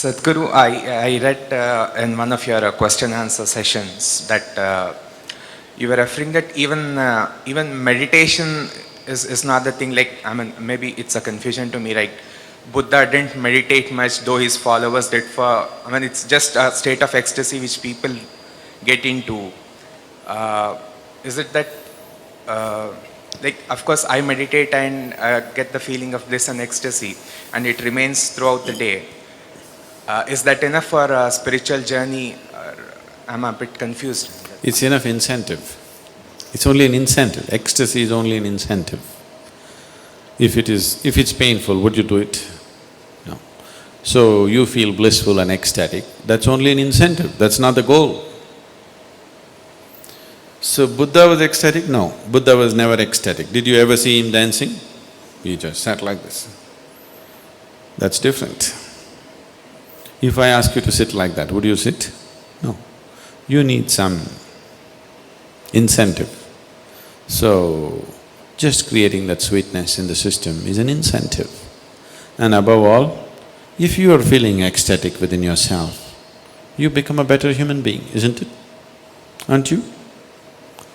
Sadhguru, I read in one of your question answer sessions that you were referring that even meditation is not the thing. Like, I mean, maybe it's a confusion to me. Like, Buddha didn't meditate much, though his followers did. I mean, it's just a state of ecstasy which people get into. Is it that? Like, of course, I meditate and get the feeling of bliss and ecstasy, and it remains throughout the day. Is that enough for a spiritual journey? I'm a bit confused. It's enough incentive. It's only an incentive. Ecstasy is only an incentive. If it's painful, would you do it? No. So you feel blissful and ecstatic, that's only an incentive, that's not the goal. So Buddha was ecstatic? No, Buddha was never ecstatic. Did you ever see him dancing? He just sat like this. That's different. If I ask you to sit like that, would you sit? No. You need some incentive. So, just creating that sweetness in the system is an incentive. And above all, if you are feeling ecstatic within yourself, you become a better human being, isn't it? Aren't you?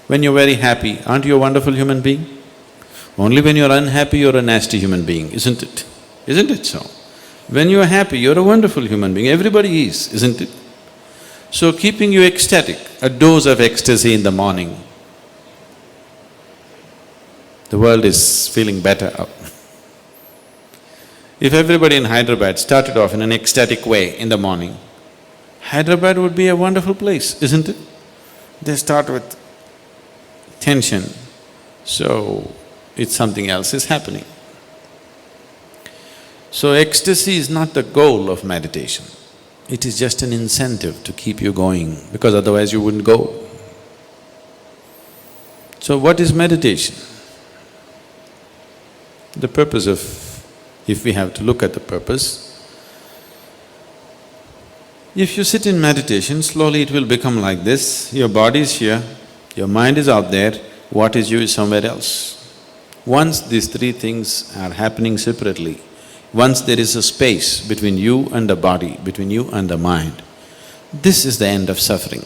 When you're very happy, aren't you a wonderful human being? Only when you're unhappy, you're a nasty human being, isn't it? Isn't it so? When you're happy, you're a wonderful human being, everybody is, isn't it? So keeping you ecstatic, a dose of ecstasy in the morning, the world is feeling better up. If everybody in Hyderabad started off in an ecstatic way in the morning, Hyderabad would be a wonderful place, isn't it? They start with tension, so it's something else is happening. So ecstasy is not the goal of meditation, it is just an incentive to keep you going, because otherwise you wouldn't go. So what is meditation? The purpose of… if we have to look at the purpose, if you sit in meditation, slowly it will become like this, your body is here, your mind is out there, what is you is somewhere else. Once these three things are happening separately, once there is a space between you and the body, between you and the mind, this is the end of suffering.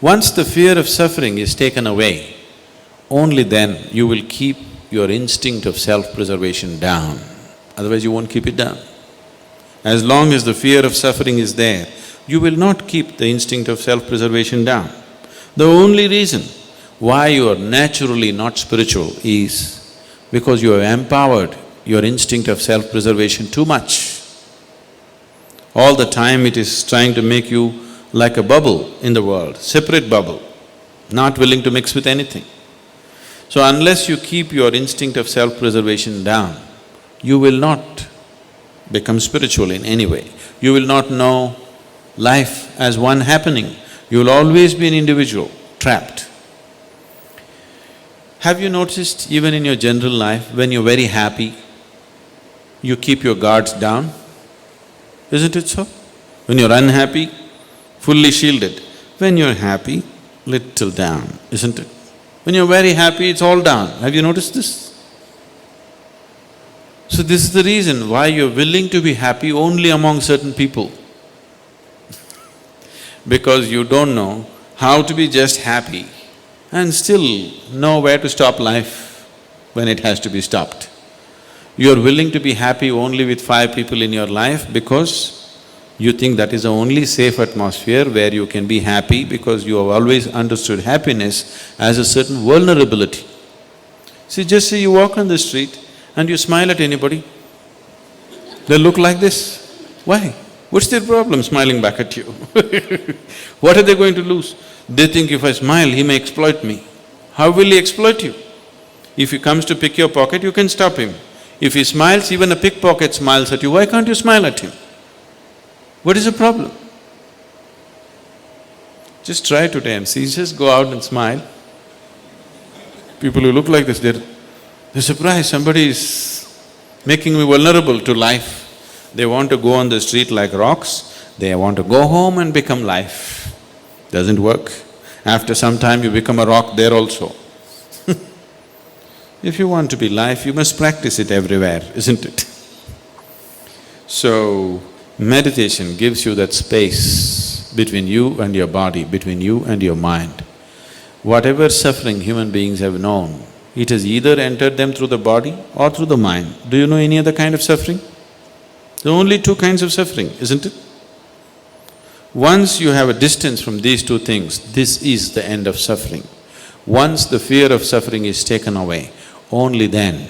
Once the fear of suffering is taken away, only then you will keep your instinct of self-preservation down, otherwise you won't keep it down. As long as the fear of suffering is there, you will not keep the instinct of self-preservation down. The only reason why you are naturally not spiritual is because you have empowered your instinct of self-preservation too much. All the time it is trying to make you like a bubble in the world, separate bubble, not willing to mix with anything. So unless you keep your instinct of self-preservation down, you will not become spiritual in any way. You will not know life as one happening. You will always be an individual, trapped. Have you noticed even in your general life, when you're very happy, you keep your guards down? Isn't it so? When you're unhappy, fully shielded. When you're happy, little down, isn't it? When you're very happy, it's all down. Have you noticed this? So this is the reason why you're willing to be happy only among certain people. Because you don't know how to be just happy and still know where to stop life when it has to be stopped. You're willing to be happy only with 5 people in your life because you think that is the only safe atmosphere where you can be happy, because you have always understood happiness as a certain vulnerability. See, just say you walk on the street and you smile at anybody, they look like this. Why? What's their problem smiling back at you? What are they going to lose? They think if I smile, he may exploit me. How will he exploit you? If he comes to pick your pocket, you can stop him. If he smiles, even a pickpocket smiles at you, why can't you smile at him? What is the problem? Just try today and see, just go out and smile. People who look like this, they're surprised, somebody is making me vulnerable to life. They want to go on the street like rocks, they want to go home and become life. Doesn't work. After some time you become a rock there also. If you want to be life, you must practice it everywhere, isn't it? So, Meditation gives you that space between you and your body, between you and your mind. Whatever suffering human beings have known, it has either entered them through the body or through the mind. Do you know any other kind of suffering? There are only two kinds of suffering, isn't it? Once you have a distance from these two things, this is the end of suffering. Once the fear of suffering is taken away, only then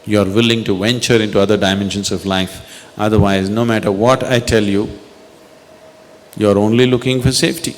you are willing to venture into other dimensions of life. Otherwise, no matter what I tell you, you are only looking for safety.